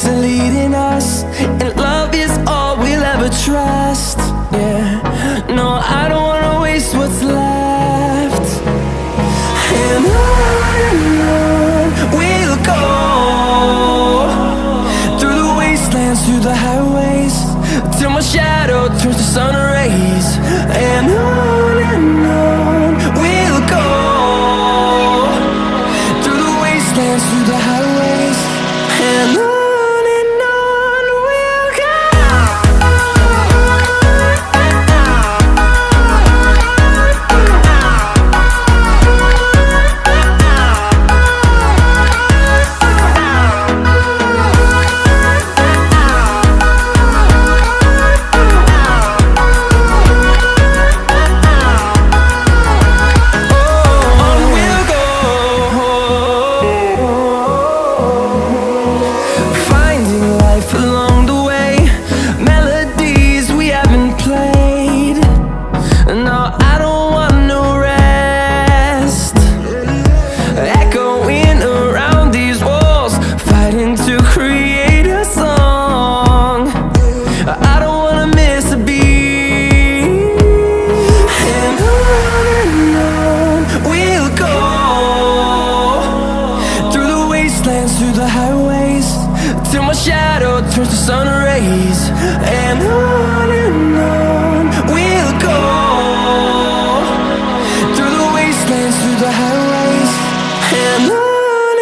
mistakes are leading us, and love is all we'll ever trust. Yeah, no, I don't wanna waste what's left. And on we'll go, through the wastelands, through the highways, till my shadow turns to sun rays. And on we'll go, through the wastelands, through the highways, and on we'll go. Through the highways, till my shadow turns to sun rays. And on we'll go, through the wastelands, through the highways, and on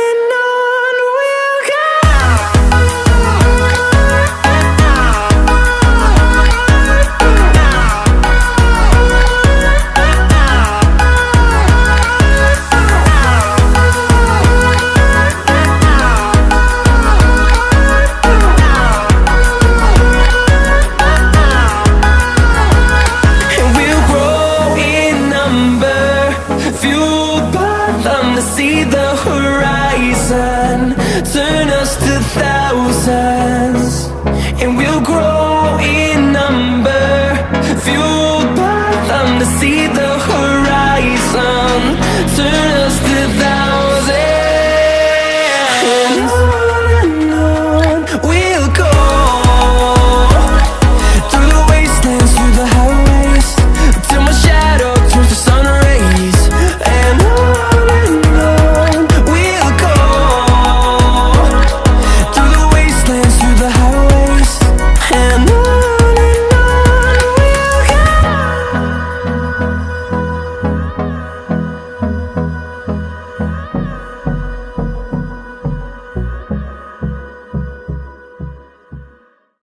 we'll go. See the